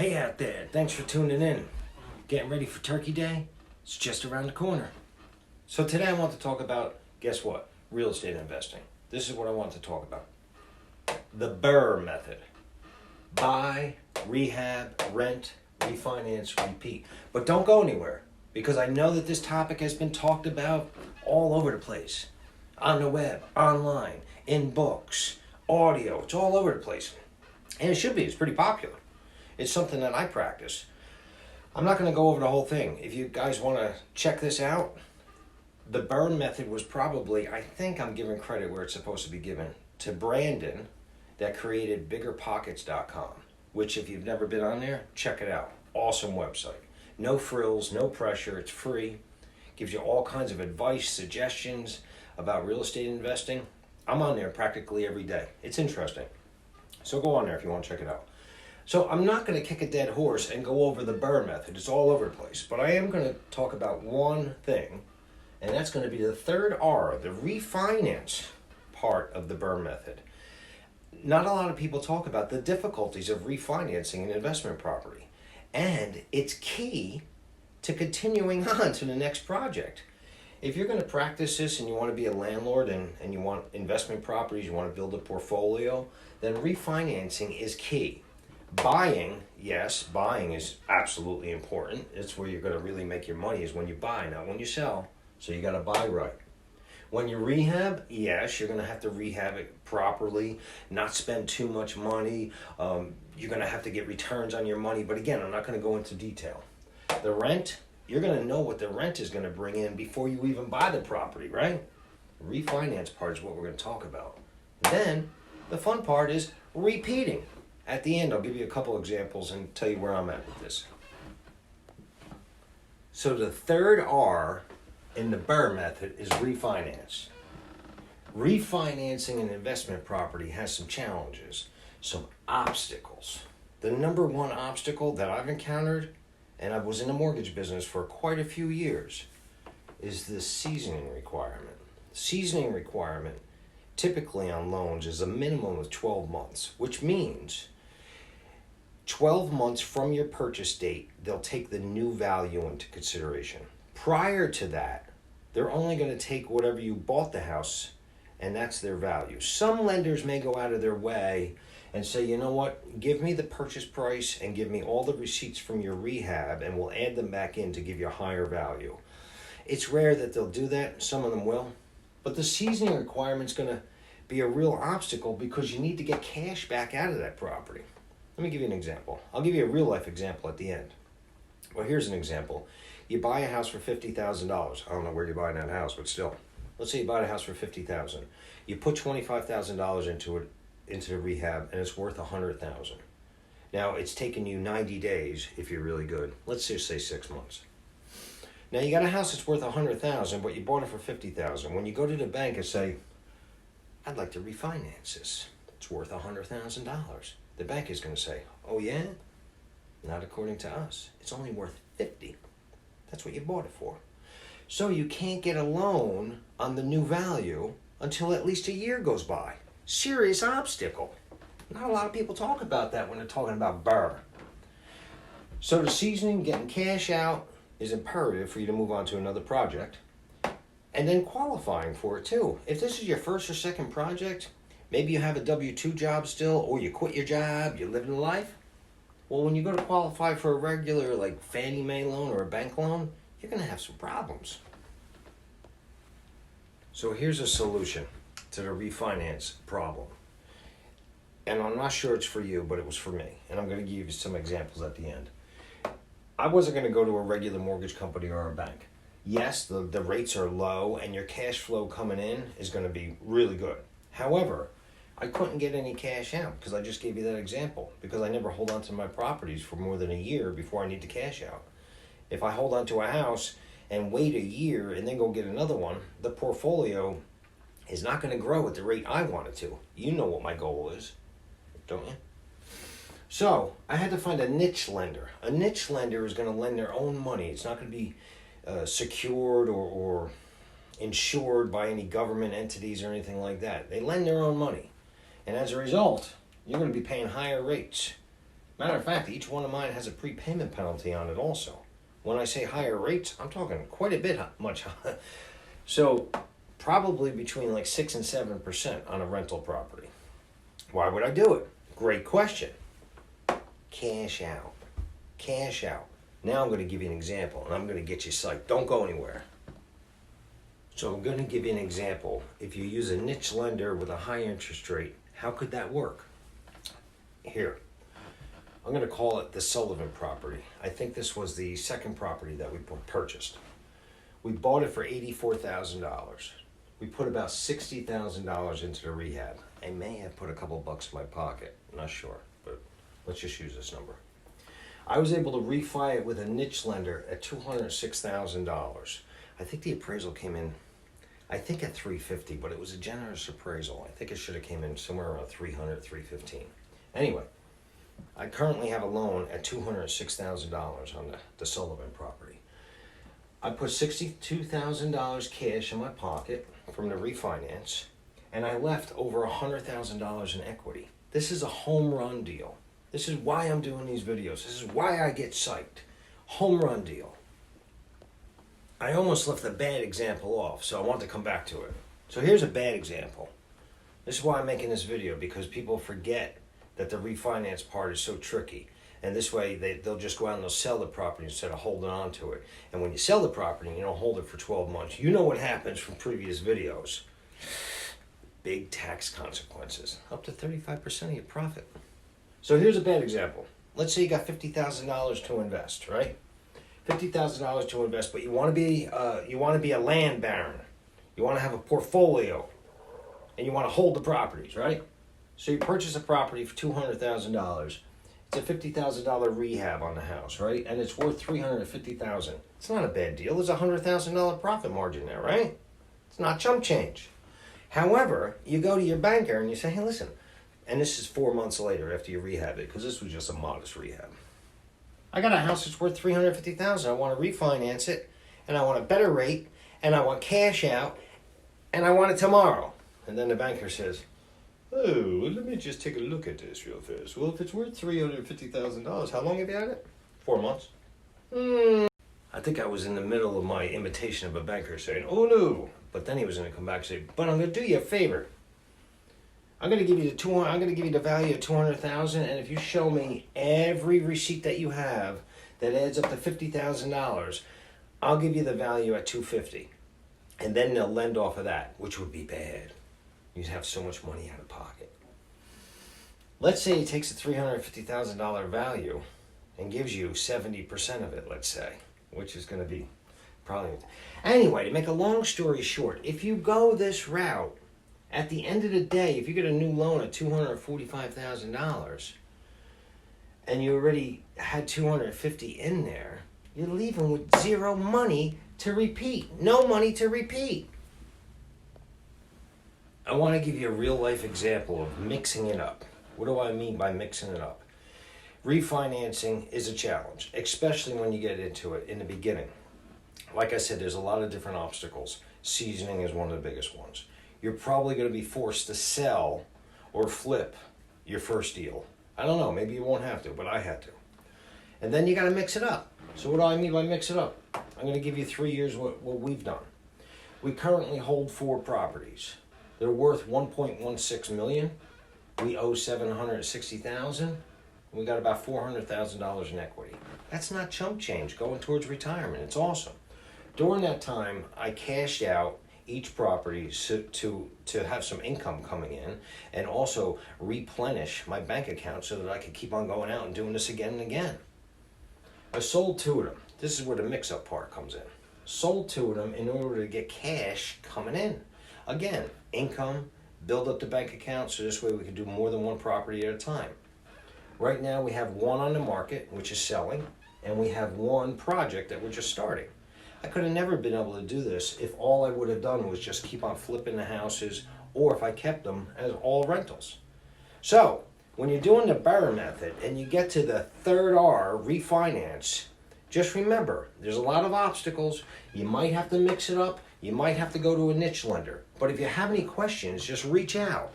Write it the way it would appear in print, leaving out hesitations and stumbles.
Hey out there, thanks for tuning in. Getting ready for Turkey Day? It's just around the corner. So today I want to talk about, guess what? Real estate investing. This is what I want to talk about. The BRRRR method. Buy, rehab, rent, refinance, repeat. But don't go anywhere, because I know that this topic has been talked about all over the place. On the web, online, in books, audio, it's all over the place. And it should be, it's pretty popular. It's something that I practice. I'm not going to go over the whole thing. If you guys want to check this out, the BRRRR method was probably, I think I'm giving credit where it's supposed to be given, to Brandon that created biggerpockets.com, which if you've never been on there, check it out. Awesome website. No frills, no pressure, it's free. Gives you all kinds of advice, suggestions about real estate investing. I'm on there practically every day. It's interesting. So go on there if you want to check it out. So I'm not going to kick a dead horse and go over the BRRRR method. It's all over the place. But I am going to talk about one thing, and that's going to be the third R, the refinance part of the BRRRR method. Not a lot of people talk about the difficulties of refinancing an investment property. And it's key to continuing on to the next project. If you're going to practice this and you want to be a landlord and you want investment properties, you want to build a portfolio, then refinancing is key. Buying, yes, buying is absolutely important. It's where you're going to really make your money, is when you buy, not when you sell. So you got to buy right. When you rehab, yes, you're going to have to rehab it properly, not spend too much money. You're going to have to get returns on your money. But again, I'm not going to go into detail. The rent, you're going to know what the rent is going to bring in before you even buy the property, right? The refinance part is what we're going to talk about. Then the fun part is repeating. At the end, I'll give you a couple examples and tell you where I'm at with this. So the third R in the BRRRR method is refinance. Refinancing an investment property has some challenges, some obstacles. The number one obstacle that I've encountered, and I was in the mortgage business for quite a few years, is the seasoning requirement. Seasoning requirement typically on loans is a minimum of 12 months, which means 12 months from your purchase date, they'll take the new value into consideration. Prior to that, they're only going to take whatever you bought the house, and that's their value. Some lenders may go out of their way and say, you know what, give me the purchase price and give me all the receipts from your rehab, and we'll add them back in to give you a higher value. It's rare that they'll do that. Some of them will. But the seasoning requirement is going to be a real obstacle because you need to get cash back out of that property. Let me give you an example. I'll give you a real life example at the end. Well, here's an example. You buy a house for $50,000. I don't know where you're buying that house, but still. Let's say you buy a house for $50,000. You put $25,000 into the rehab, and it's worth $100,000. Now, it's taken you 90 days if you're really good. Let's just say 6 months. Now, you got a house that's worth $100,000, but you bought it for $50,000. When you go to the bank and say, I'd like to refinance this, it's worth $100,000. The bank is going to say, oh yeah? Not according to us. It's only worth $50,000. That's what you bought it for. So you can't get a loan on the new value until at least a year goes by. Serious obstacle. Not a lot of people talk about that when they're talking about BRRRR. So the seasoning, getting cash out, is imperative for you to move on to another project. And then qualifying for it too. If this is your first or second project, maybe you have a W-2 job still, or you quit your job, you're living life. Well, when you go to qualify for a regular like Fannie Mae loan or a bank loan, you're going to have some problems. So here's a solution to the refinance problem. And I'm not sure it's for you, but it was for me. And I'm going to give you some examples at the end. I wasn't going to go to a regular mortgage company or a bank. Yes, the rates are low and your cash flow coming in is going to be really good. However, I couldn't get any cash out because I just gave you that example, because I never hold on to my properties for more than a year before I need to cash out. If I hold on to a house and wait a year and then go get another one, the portfolio is not going to grow at the rate I want it to. You know what my goal is, don't you? So I had to find a niche lender. A niche lender is going to lend their own money. It's not going to be secured or insured by any government entities or anything like that. They lend their own money. And as a result, you're going to be paying higher rates. Matter of fact, each one of mine has a prepayment penalty on it also. When I say higher rates, I'm talking quite a bit much higher. So probably between like 6 and 7% on a rental property. Why would I do it? Great question. Cash out. Cash out. Now I'm going to give you an example, and I'm going to get you psyched. Don't go anywhere. So I'm going to give you an example. If you use a niche lender with a high interest rate, how could that work? Here. I'm going to call it the Sullivan property. I think this was the second property that we purchased. We bought it for $84,000. We put about $60,000 into the rehab. I may have put a couple bucks in my pocket. I'm not sure, but let's just use this number. I was able to refi it with a niche lender at $206,000. I think the appraisal came in, I think at $350, but it was a generous appraisal. I think it should have came in somewhere around $300, $315. Anyway, I currently have a loan at $206,000 on the Sullivan property. I put $62,000 cash in my pocket from the refinance, and I left over $100,000 in equity. This is a home run deal. This is why I'm doing these videos. This is why I get psyched. Home run deal. I almost left a bad example off, so I want to come back to it. So here's a bad example. This is why I'm making this video, because people forget that the refinance part is so tricky. And this way they'll just go out and they'll sell the property instead of holding on to it. And when you sell the property and you don't hold it for 12 months, you know what happens from previous videos. Big tax consequences. Up to 35% of your profit. So here's a bad example. Let's say you got $50,000 to invest, right? $50,000 to invest, but you want to be a land baron. You want to have a portfolio, and you want to hold the properties, right? So you purchase a property for $200,000. It's a $50,000 rehab on the house, right? And it's worth $350,000. It's not a bad deal. There's a $100,000 profit margin there, right? It's not chump change. However, you go to your banker and you say, hey, listen, and this is 4 months later after you rehab it, because this was just a modest rehab. I got a house that's worth $350,000. I want to refinance it, and I want a better rate, and I want cash out, and I want it tomorrow. And then the banker says, oh, well, let me just take a look at this real fast. Well, if it's worth $350,000, how long have you had it? 4 months. I think I was in the middle of my imitation of a banker saying, oh no. But then he was going to come back and say, but I'm going to do you a favor. I'm going to give you the value of $200,000, and if you show me every receipt that you have that adds up to $50,000, I'll give you the value at $250,000. And then they'll lend off of that, which would be bad. You'd have so much money out of pocket. Let's say he takes a $350,000 value and gives you 70% of it, let's say, which is going to be probably... Anyway, to make a long story short, if you go this route, at the end of the day, if you get a new loan of $245,000 and you already had $250,000 in there, you're leaving with zero money to repeat. No money to repeat. I want to give you a real life example of mixing it up. What do I mean by mixing it up? Refinancing is a challenge, especially when you get into it in the beginning. Like I said, there's a lot of different obstacles. Seasoning is one of the biggest ones. You're probably going to be forced to sell or flip your first deal. I don't know, maybe you won't have to, but I had to. And then you got to mix it up. So what do I mean by mix it up? I'm going to give you 3 years what we've done. We currently hold 4 properties. They're worth $1.16 million. We owe $760,000. We got about $400,000 in equity. That's not chump change going towards retirement. It's awesome. During that time, I cashed out each property to have some income coming in, and also replenish my bank account so that I could keep on going out and doing this again and again. I sold 2 of them. This is where the mix-up part comes in. Sold 2 of them in order to get cash coming in. Again, income, build up the bank account, so this way we can do more than one property at a time. Right now we have 1 on the market, which is selling, and we have 1 project that we're just starting. I could have never been able to do this if all I would have done was just keep on flipping the houses, or if I kept them as all rentals. So, when you're doing the BRRRR method and you get to the 3rd R, refinance, just remember, there's a lot of obstacles. You might have to mix it up. You might have to go to a niche lender. But if you have any questions, just reach out.